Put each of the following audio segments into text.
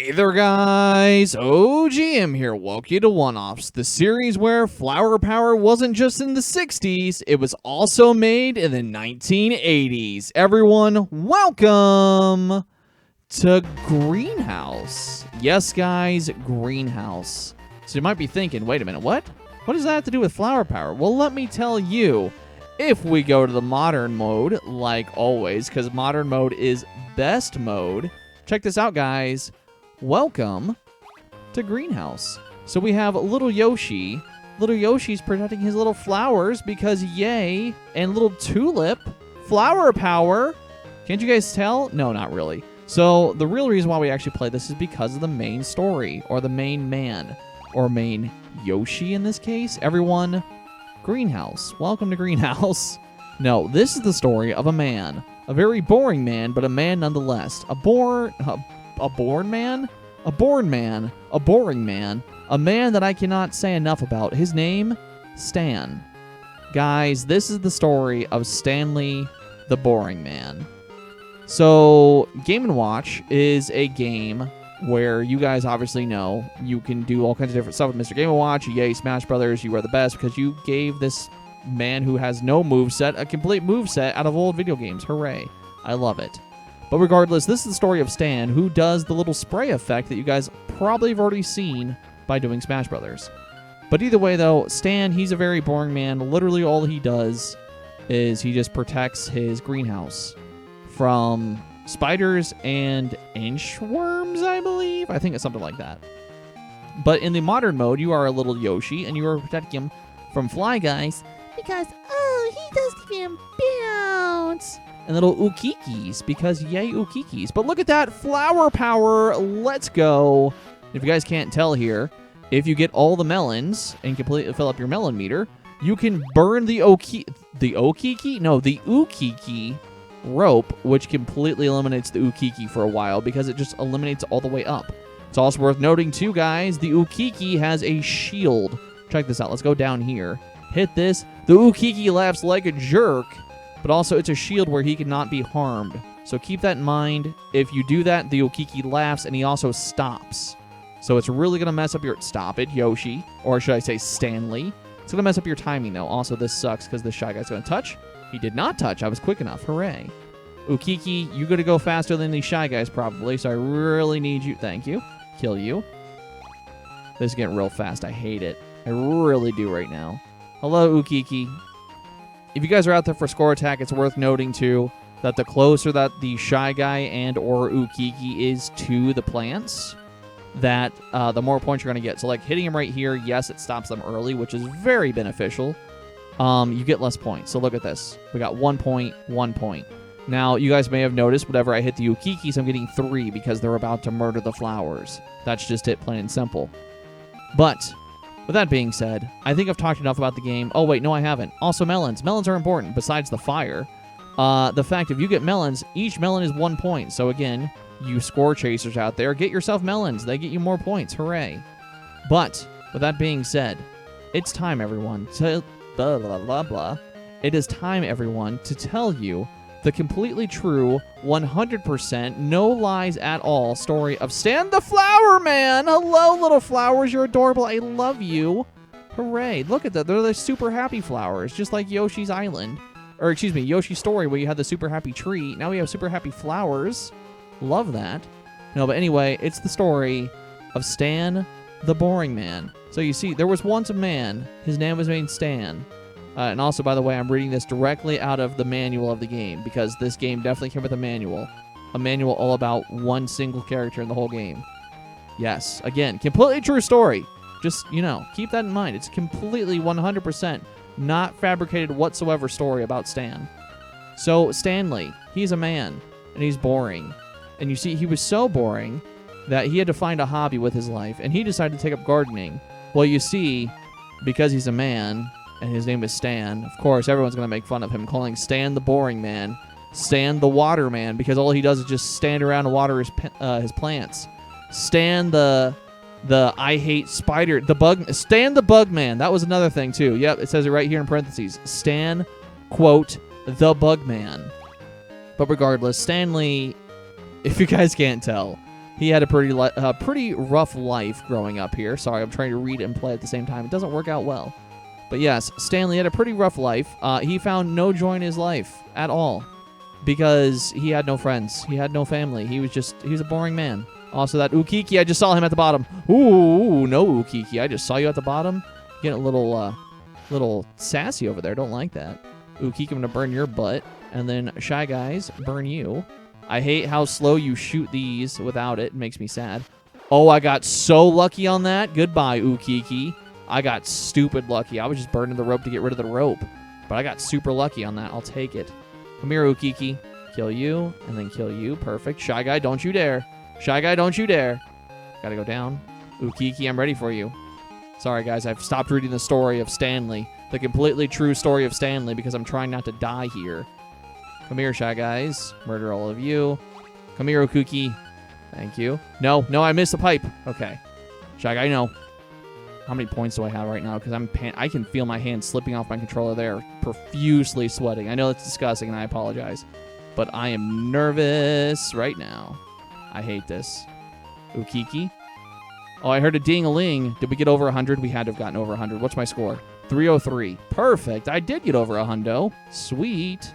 Hey there guys, OGM here, welcome you to One-Offs, the series where flower power wasn't just in the 60s, it was also made in the 1980s. Everyone, welcome to Greenhouse. Yes guys, Greenhouse. So you might be thinking, wait a minute, what? What does that have to do with flower power? Well, let me tell you. If we go to the modern mode, like always, because modern mode is best mode, check this out guys. Welcome to Greenhouse. So we have little Yoshi. Little Yoshi's protecting his little flowers because yay, and little Tulip, flower power. Can't you guys tell? No, not really. So the real reason why we actually play this is because of the main story, or the main man, or main Yoshi in this case. Everyone, Greenhouse. Welcome to Greenhouse. No, this is the story of a man. A very boring man, but a man nonetheless. A boring man, a man that I cannot say enough about. His name, Stan. Guys, this is the story of Stanley the Boring Man. So, Game & Watch is a game where you guys obviously know you can do all kinds of different stuff with Mr. Game & Watch. Yay, Smash Brothers, you are the best because you gave this man who has no moveset a complete moveset out of old video games. Hooray. I love it. But regardless, this is the story of Stan, who does the little spray effect that you guys probably have already seen by doing Smash Brothers. But either way, though, Stan, he's a very boring man. Literally all he does is he just protects his greenhouse from spiders and inchworms, I believe. I think it's something like that. But in the modern mode, you are a little Yoshi, and you are protecting him from Fly Guys because, oh, he doesn't even bounce. And little Ukikis, because yay Ukikis. But look at that, flower power, let's go. If you guys can't tell here, if you get all the melons and completely fill up your melon meter, you can burn the Ukiki rope, which completely eliminates the Ukiki for a while because it just eliminates all the way up. It's also worth noting too, guys, the Ukiki has a shield. Check this out, let's go down here. Hit this, the Ukiki laughs like a jerk. But also, it's a shield where he cannot be harmed. So keep that in mind. If you do that, the Ukiki laughs, and he also stops. So it's really going to mess up your... Stop it, Yoshi. Or should I say Stanley. It's going to mess up your timing, though. Also, this sucks, because this Shy Guy's going to touch. He did not touch. I was quick enough. Hooray. Ukiki, you're going to go faster than these Shy Guys, probably. So I really need you... Thank you. Kill you. This is getting real fast. I hate it. I really do right now. Hello, Ukiki. If you guys are out there for score attack, it's worth noting, too, that the closer that the Shy Guy and or Ukiki is to the plants, that the more points you're going to get. So, like, hitting him right here, yes, it stops them early, which is very beneficial. You get less points. So, look at this. We got 1 point, 1 point. Now, you guys may have noticed, whenever I hit the Ukikis, I'm getting 3 because they're about to murder the flowers. That's just it, plain and simple. But... with that being said, I think I've talked enough about the game. Oh, wait, no, I haven't. Also, melons. Melons are important, besides the fire. The fact, if you get melons, each melon is 1 point. So, again, you score chasers out there, get yourself melons. They get you more points. Hooray. But, with that being said, it's time, everyone, to... blah, blah, blah, blah. It is time, everyone, to tell you the completely true, 100%, no lies at all story of Stan the Flower Man. Hello, little flowers. You're adorable. I love you. Hooray. Look at that. They're the super happy flowers, just like Yoshi's Island. Or, excuse me, Yoshi's Story, where you had the super happy tree. Now we have super happy flowers. Love that. No, but anyway, it's the story of Stan the Boring Man. So you see, there was once a man. His name was named Stan. And also, by the way, I'm reading this directly out of the manual of the game, because this game definitely came with a manual. A manual all about one single character in the whole game. Yes, again, completely true story. Just, you know, keep that in mind. It's completely 100% not fabricated whatsoever story about Stan. So, Stanley, he's a man, and he's boring. And you see, he was so boring that he had to find a hobby with his life, and he decided to take up gardening. Well, you see, because he's a man... and his name is Stan. Of course, everyone's going to make fun of him, calling Stan the Boring Man, Stan the Water Man, because all he does is just stand around and water his plants. Stan the I hate spider, Stan the Bug Man. That was another thing, too. Yep, it says it right here in parentheses. Stan, quote, the Bug Man. But regardless, Stanley, if you guys can't tell, He had a pretty rough life growing up here. Sorry, I'm trying to read and play at the same time. It doesn't work out well. But yes, Stanley had a pretty rough life. He found no joy in his life at all because he had no friends. He had no family. He was a boring man. Also, that Ukiki, I just saw him at the bottom. Ooh, no Ukiki. I just saw you at the bottom. Getting a little sassy over there. Don't like that. Ukiki, I'm going to burn your butt. And then Shy Guys, burn you. I hate how slow you shoot these without it. It makes me sad. Oh, I got so lucky on that. Goodbye, Ukiki. I got stupid lucky. I was just burning the rope to get rid of the rope. But I got super lucky on that. I'll take it. Come here, Ukiki. Kill you, and then kill you. Perfect. Shy Guy, don't you dare. Shy Guy, don't you dare. Gotta go down. Ukiki, I'm ready for you. Sorry, guys. I've stopped reading the story of Stanley. The completely true story of Stanley because I'm trying not to die here. Come here, Shy Guys. Murder all of you. Come here, Ukuki. Thank you. No, I missed the pipe. Okay. Shy Guy, no. How many points do I have right now? Because I can feel my hand slipping off my controller there, profusely sweating. I know it's disgusting, and I apologize. But I am nervous right now. I hate this. Ukiki. Oh, I heard a ding-a-ling. Did we get over 100? We had to have gotten over 100. What's my score? 303. Perfect. I did get over 100. Sweet.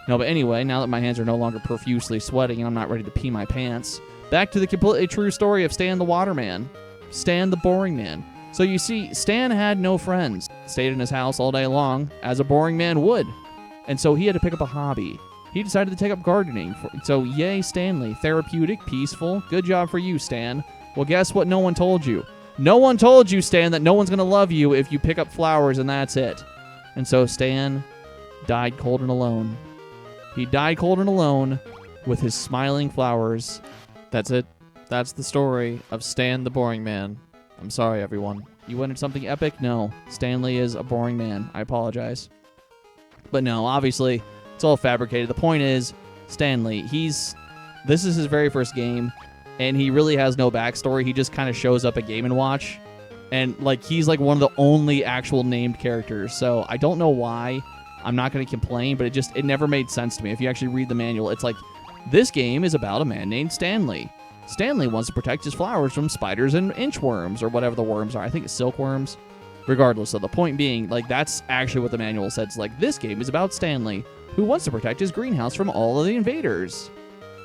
No, but anyway, now that my hands are no longer profusely sweating and I'm not ready to pee my pants, back to the completely true story of Stan the Waterman. Stan the Boring Man. So you see, Stan had no friends. Stayed in his house all day long, as a boring man would. And so he had to pick up a hobby. He decided to take up gardening. So yay, Stanley. Therapeutic, peaceful. Good job for you, Stan. Well, guess what no one told you? No one told you, Stan, that no one's going to love you if you pick up flowers and that's it. And so Stan died cold and alone. He died cold and alone with his smiling flowers. That's it. That's the story of Stan the Boring Man. I'm sorry, everyone. You wanted something epic? No. Stanley is a boring man. I apologize. But no, obviously, it's all fabricated. The point is, Stanley, this is his very first game, and he really has no backstory. He just kind of shows up at Game & Watch, and he's one of the only actual named characters. So I don't know why. I'm not going to complain, but it never made sense to me. If you actually read the manual, it's like, this game is about a man named Stanley. Stanley wants to protect his flowers from spiders and inchworms, or whatever the worms are. I think it's silkworms. Regardless, so the point being, that's actually what the manual says. This game is about Stanley, who wants to protect his greenhouse from all of the invaders.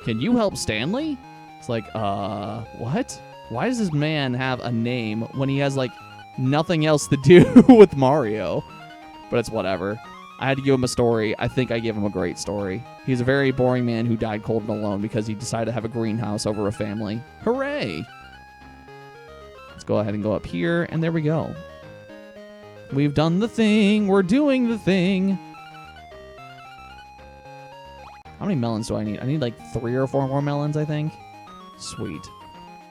Can you help Stanley? It's what? Why does this man have a name when he has, nothing else to do with Mario? But it's whatever. I had to give him a story. I think I gave him a great story. He's a very boring man who died cold and alone because he decided to have a greenhouse over a family. Hooray! Let's go ahead and go up here, and there we go. We've done the thing. We're doing the thing. How many melons do I need? I need 3 or 4 more melons, I think. Sweet.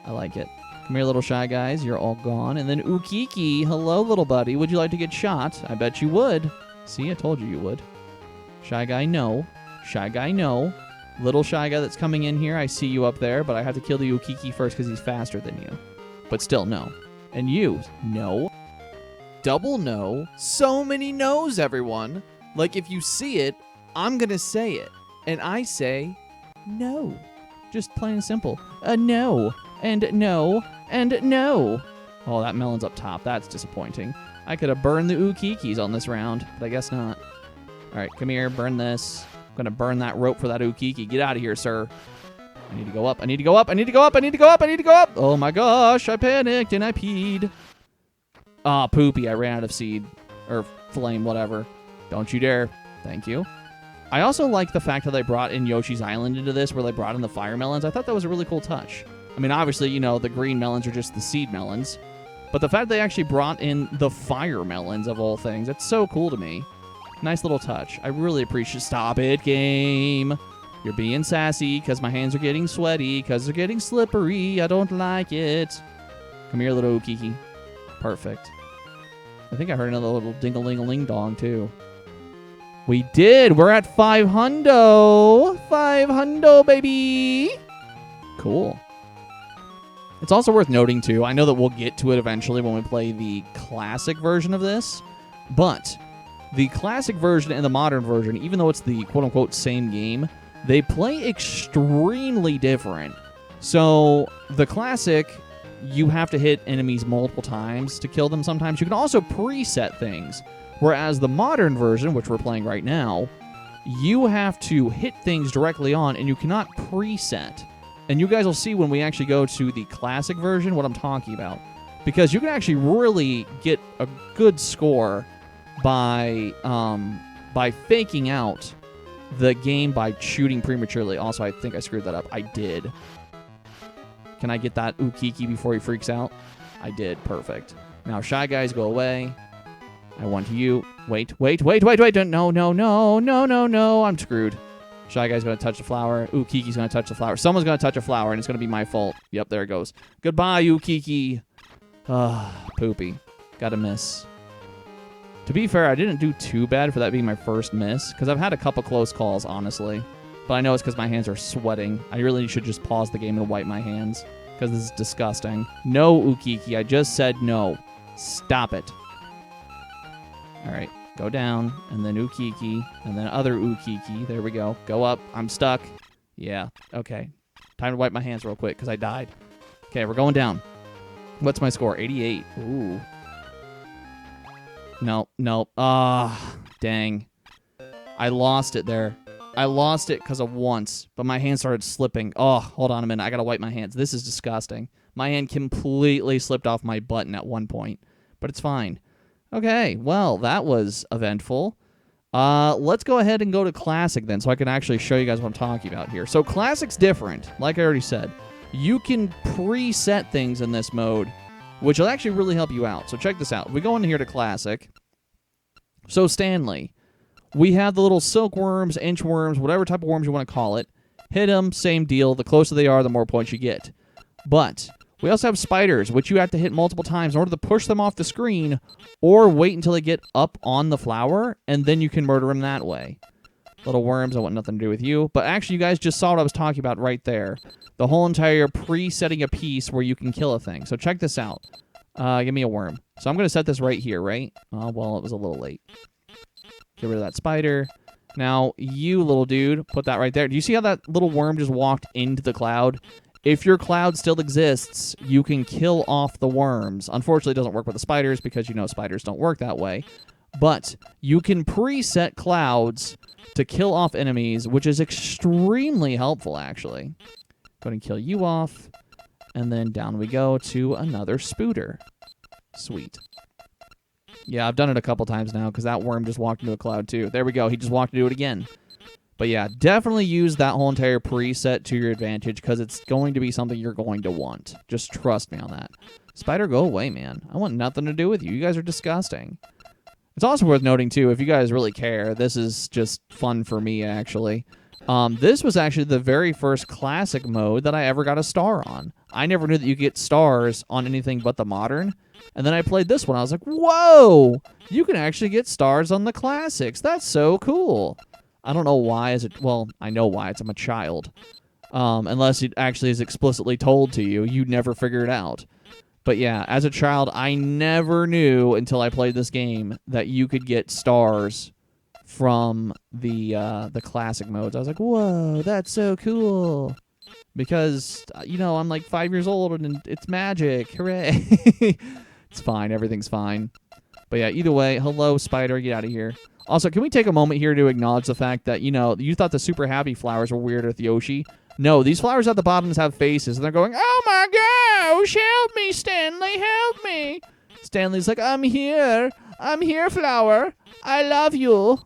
I like it. Come here, little Shy Guys. You're all gone. And then Ukiki. Hello, little buddy. Would you like to get shot? I bet you would. See, I told you would. Shy Guy, no. Shy Guy, no. Little Shy Guy that's coming in here, I see you up there, but I have to kill the Ukiki first because he's faster than you. But still, no. And you, no. Double no. So many no's, everyone. If you see it, I'm going to say it. And I say no. Just plain and simple. No. And no. And no. Oh, that melon's up top. That's disappointing. I could have burned the Ukikis on this round, but I guess not. All right, come here, burn this. I'm going to burn that rope for that Ukiki. Get out of here, sir. I need to go up. I need to go up. I need to go up. I need to go up. I need to go up. Oh, my gosh. I panicked and I peed. Ah, poopy. I ran out of seed. Or flame, whatever. Don't you dare. Thank you. I also like the fact that they brought in Yoshi's Island into this, where they brought in the fire melons. I thought that was a really cool touch. I mean, obviously, the green melons are just the seed melons. But the fact they actually brought in the fire melons, of all things, it's so cool to me. Nice little touch. I really appreciate. Stop it, game. You're being sassy because my hands are getting sweaty, because they're getting slippery. I don't like it. Come here, little Ukiki. Perfect. I think I heard another little ding-a-ling-a-ling-dong, too. We did. We're at 500. 500, baby. Cool. It's also worth noting, too, I know that we'll get to it eventually when we play the classic version of this, but the classic version and the modern version, even though it's the quote-unquote same game, they play extremely different. So the classic, you have to hit enemies multiple times to kill them sometimes. You can also preset things, whereas the modern version, which we're playing right now, you have to hit things directly on, and you cannot preset. And you guys will see when we actually go to the classic version what I'm talking about. Because you can actually really get a good score by faking out the game by shooting prematurely. Also, I think I screwed that up. I did. Can I get that Ukiki before he freaks out? I did. Perfect. Now, Shy Guys, go away. I want you. Wait. No. I'm screwed. Shy Guy's going to touch the flower. Ukiki's going to touch the flower. Someone's going to touch a flower, and it's going to be my fault. Yep, there it goes. Goodbye, Ukiki. Poopy. Got a miss. To be fair, I didn't do too bad for that being my first miss, because I've had a couple close calls, honestly. But I know it's because my hands are sweating. I really should just pause the game and wipe my hands, because this is disgusting. No, Ukiki. I just said no. Stop it. All right. Go down, and then Ukiki, and then other Ukiki. There we go. Go up. I'm stuck. Yeah. Okay. Time to wipe my hands real quick, because I died. Okay, we're going down. What's my score? 88. Ooh. No. Dang. I lost it there. I lost it because of once, but my hand started slipping. Oh, hold on a minute. I got to wipe my hands. This is disgusting. My hand completely slipped off my button at one point, but it's fine. Okay, well, that was eventful. Let's go ahead and go to Classic then, so I can actually show you guys what I'm talking about here. So Classic's different, like I already said. You can preset things in this mode, which will actually really help you out. So check this out. We go in here to Classic. So Stanley, we have the little silkworms, inchworms, whatever type of worms you want to call it. Hit them, same deal. The closer they are, the more points you get. But we also have spiders, which you have to hit multiple times in order to push them off the screen, or wait until they get up on the flower, and then you can murder them that way. Little worms, I want nothing to do with you. But actually, you guys just saw what I was talking about right there. The whole entire pre-setting a piece where you can kill a thing. So check this out. Give me a worm. So I'm going to set this right here, right? Oh, well, it was a little late. Get rid of that spider. Now, you little dude, put that right there. Do you see how that little worm just walked into the cloud? If your cloud still exists, you can kill off the worms. Unfortunately, it doesn't work with the spiders because you know spiders don't work that way. But you can preset clouds to kill off enemies, which is extremely helpful, actually. Go ahead and kill you off. And then down we go to another spooter. Sweet. Yeah, I've done it a couple times now because that worm just walked into a cloud too. There we go. He just walked into it again. But yeah, definitely use that whole entire preset to your advantage because it's going to be something you're going to want. Just trust me on that. Spider, go away, man. I want nothing to do with you. You guys are disgusting. It's also worth noting, too, if you guys really care, this is just fun for me, actually. This was actually the very first classic mode that I ever got a star on. I never knew that you could get stars on anything but the modern. And then I played this one. I was like, whoa! You can actually get stars on the classics. That's so cool. I don't know why. Well, I know why. I'm a child. Unless it actually is explicitly told to you. You'd never figure it out. But yeah, as a child, I never knew until I played this game that you could get stars from the classic modes. I was like, whoa, that's so cool. Because, you know, I'm like 5 years old and it's magic. Hooray. It's fine. Everything's fine. But yeah, either way, hello, spider. Get out of here. Also, can we take a moment here to acknowledge the fact that, you know, you thought the super happy flowers were weird with Yoshi. No, these flowers at the bottoms have faces, and they're going, oh my gosh, help me, Stanley, help me. Stanley's like, I'm here, flower. I love you.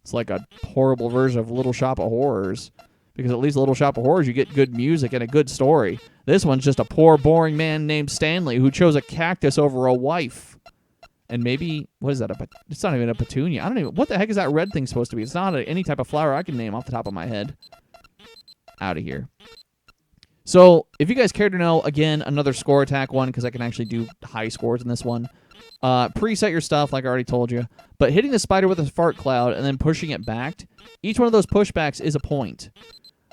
It's like a horrible version of Little Shop of Horrors. Because at least Little Shop of Horrors, you get good music and a good story. This one's just a poor, boring man named Stanley who chose a cactus over a wife. And maybe, what is that? It's not even a petunia. I don't even, what the heck is that red thing supposed to be? It's not any type of flower I can name off the top of my head. Out of here. So, if you guys care to know, again, another score attack one, because I can actually do high scores in this one. Preset your stuff, like I already told you. But hitting the spider with a fart cloud and then pushing it back, each one of those pushbacks is a point.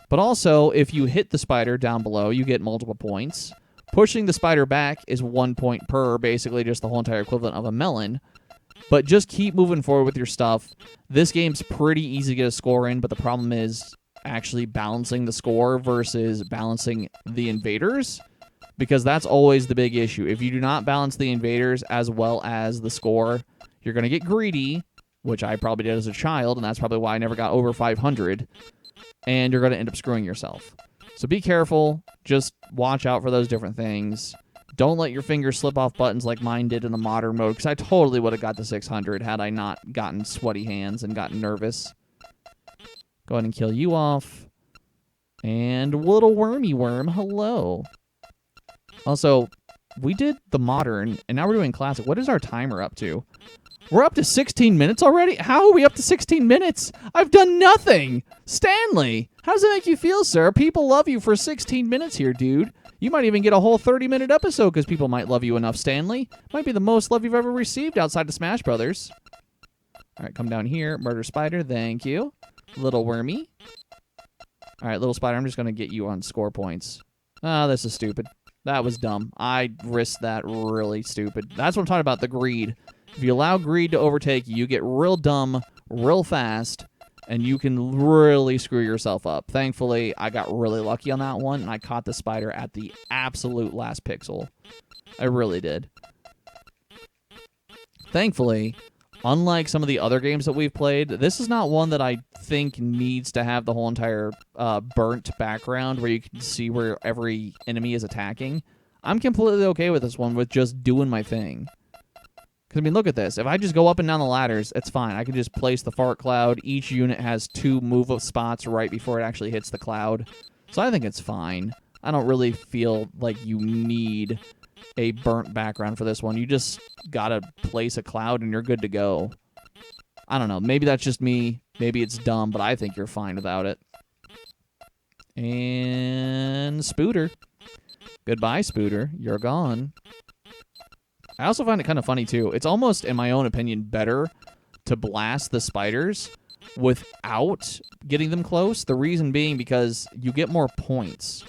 But also, if you hit the spider down below, you get multiple points. Pushing the spider back is 1 point per, basically just the whole entire equivalent of a melon. But just keep moving forward with your stuff. This game's pretty easy to get a score in, but the problem is actually balancing the score versus balancing the invaders, because that's always the big issue. If you do not balance the invaders as well as the score, you're going to get greedy, which I probably did as a child, and that's probably why I never got over 500, and you're going to end up screwing yourself. So be careful. Just watch out for those different things. Don't let your fingers slip off buttons like mine did in the modern mode, because I totally would have got to 600 had I not gotten sweaty hands and gotten nervous. Go ahead and kill you off. And little wormy worm, hello. Also, we did the modern, and now we're doing classic. What is our timer up to? We're up to 16 minutes already? How are we up to 16 minutes? I've done nothing! Stanley! How does it make you feel, sir? People love you for 16 minutes here, dude. You might even get a whole 30-minute episode because people might love you enough, Stanley. Might be the most love you've ever received outside of Smash Brothers. All right, come down here. Murder Spider, thank you. Little wormy. All right, little spider, I'm just going to get you on score points. Oh, this is stupid. That was dumb. I risked that really stupid. That's what I'm talking about, the greed. If you allow greed to overtake you, you get real dumb real fast, and you can really screw yourself up. Thankfully, I got really lucky on that one, and I caught the spider at the absolute last pixel. I really did. Thankfully, unlike some of the other games that we've played, this is not one that I think needs to have the whole entire burnt background where you can see where every enemy is attacking. I'm completely okay with this one with just doing my thing. Because, I mean, look at this. If I just go up and down the ladders, it's fine. I can just place the fart cloud. Each unit has 2 move-up spots right before it actually hits the cloud. So I think it's fine. I don't really feel like you need a burnt background for this one. You just gotta place a cloud and you're good to go. I don't know. Maybe that's just me. Maybe it's dumb, but I think you're fine without it. And Spooter. Goodbye, Spooter. You're gone. I also find it kind of funny, too. It's almost, in my own opinion, better to blast the spiders without getting them close. The reason being because you get more points.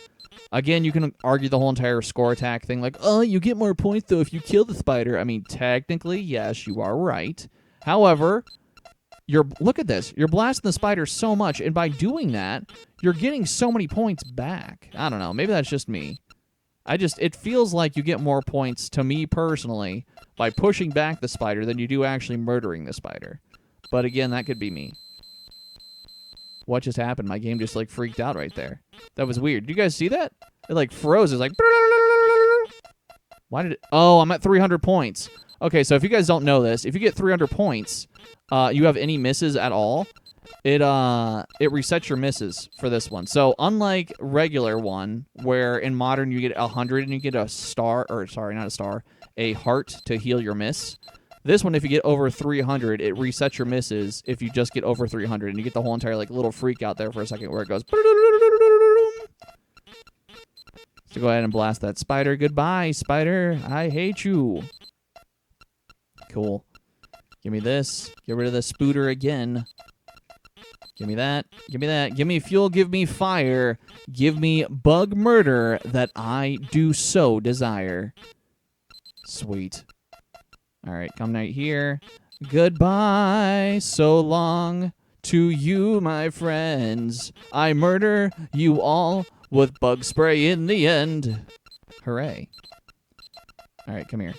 Again, you can argue the whole entire score attack thing, like, oh, you get more points, though, if you kill the spider. I mean, technically, yes, you are right. However, look at this. You're blasting the spider so much, and by doing that, you're getting so many points back. I don't know. Maybe that's just me. It feels like you get more points, to me personally, by pushing back the spider than you do actually murdering the spider. But again, that could be me. What just happened? My game just, like, freaked out right there. That was weird. Did you guys see that? It, like, froze. It was like... Why did it... Oh, I'm at 300 points. Okay, so if you guys don't know this, if you get 300 points, you have any misses at all, it resets your misses for this one. So unlike regular one, where in modern you get 100 and you get a star, or sorry, not a star, a heart to heal your miss. This one, if you get over 300, it resets your misses if you just get over 300, and you get the whole entire like little freak out there for a second where it goes. So go ahead and blast that spider. Goodbye, spider. I hate you. Cool. Give me this. Get rid of the Spooter again. Give me that. Give me that. Give me fuel. Give me fire. Give me bug murder that I do so desire. Sweet. All right, come right here. Goodbye. So long to you, my friends. I murder you all with bug spray in the end. Hooray. All right, come here.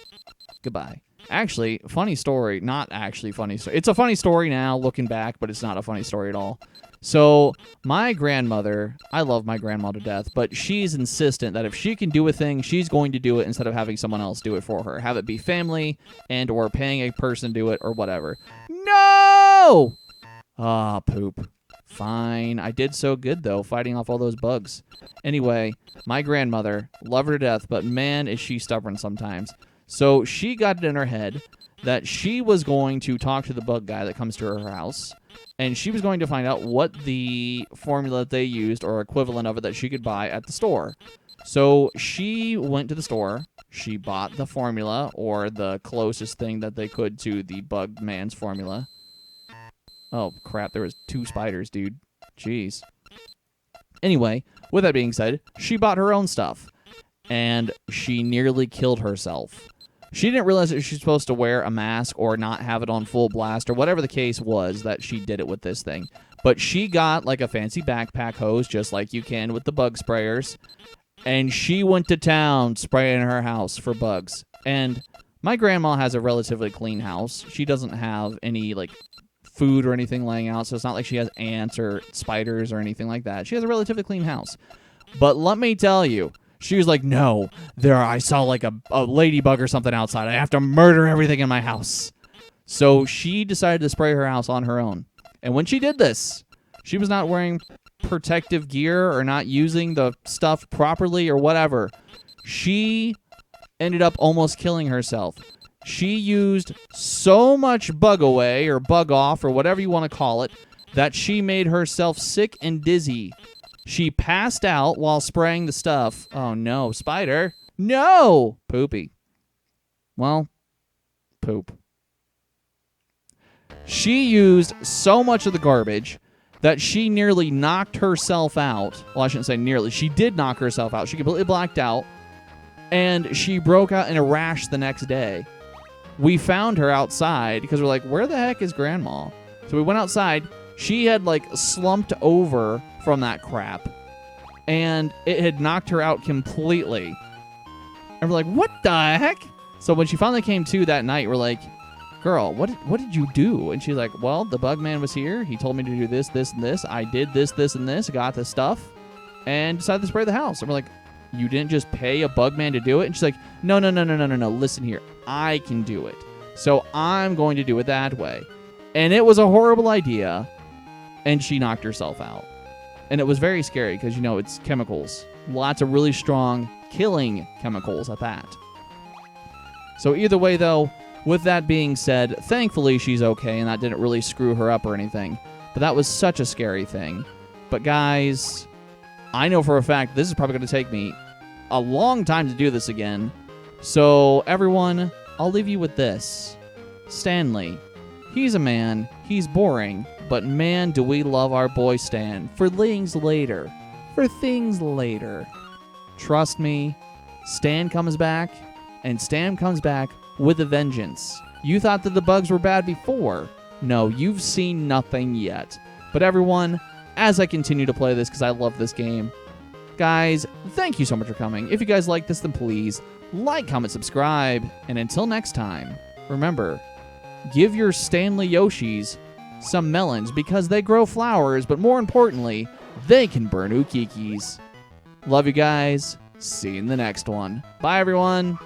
Goodbye. Actually, funny story. Not actually funny story. It's a funny story now, looking back, but it's not a funny story at all. So, my grandmother, I love my grandma to death, but she's insistent that if she can do a thing, she's going to do it instead of having someone else do it for her. Have it be family and or paying a person do it or whatever. No! Ah, poop. Fine. I did so good, though, fighting off all those bugs. Anyway, my grandmother, love her to death, but man, is she stubborn sometimes. So she got it in her head that she was going to talk to the bug guy that comes to her house, and she was going to find out what the formula that they used or equivalent of it that she could buy at the store. So she went to the store. She bought the formula or the closest thing that they could to the bug man's formula. Oh, crap. There was 2 spiders, dude. Jeez. Anyway, with that being said, she bought her own stuff, and she nearly killed herself. She didn't realize that she's supposed to wear a mask or not have it on full blast or whatever the case was that she did it with this thing. But she got like a fancy backpack hose, just like you can with the bug sprayers, and she went to town spraying her house for bugs. And my grandma has a relatively clean house. She doesn't have any like food or anything laying out, so it's not like she has ants or spiders or anything like that. She has a relatively clean house. But let me tell you, she was like, no, I saw like a ladybug or something outside. I have to murder everything in my house. So she decided to spray her house on her own. And when she did this, she was not wearing protective gear or not using the stuff properly or whatever. She ended up almost killing herself. She used so much bug away or bug off or whatever you want to call it that she made herself sick and dizzy. She passed out while spraying the stuff. Oh no, spider. No! Poopy. Well, poop. She used so much of the garbage that she nearly knocked herself out. Well, I shouldn't say nearly. She did knock herself out. She completely blacked out. And she broke out in a rash the next day. We found her outside because we're like, where the heck is Grandma? So we went outside. She had like slumped over from that crap. And it had knocked her out completely. And we're like, what the heck? So when she finally came to that night, we're like, girl, what did you do? And she's like, well, the bug man was here. He told me to do this, this, and this. I did this, this, and this. Got this stuff. And decided to spray the house. And we're like, you didn't just pay a bug man to do it? And she's like, no. Listen here. I can do it. So I'm going to do it that way. And it was a horrible idea. And she knocked herself out. And it was very scary because, you know, it's chemicals. Lots of really strong killing chemicals at that. So either way, though, with that being said, thankfully she's okay and that didn't really screw her up or anything. But that was such a scary thing. But guys, I know for a fact this is probably going to take me a long time to do this again. So everyone, I'll leave you with this. Stanley, he's a man, he's boring, but man, do we love our boy Stan for things later. For things later. Trust me, Stan comes back, and Stan comes back with a vengeance. You thought that the bugs were bad before. No, you've seen nothing yet. But everyone, as I continue to play this because I love this game, guys, thank you so much for coming. If you guys like this, then please like, comment, subscribe. And until next time, remember, give your Stanley Yoshis some melons because they grow flowers, but more importantly, they can burn Ukikis. Love you guys. See you in the next one. Bye, everyone.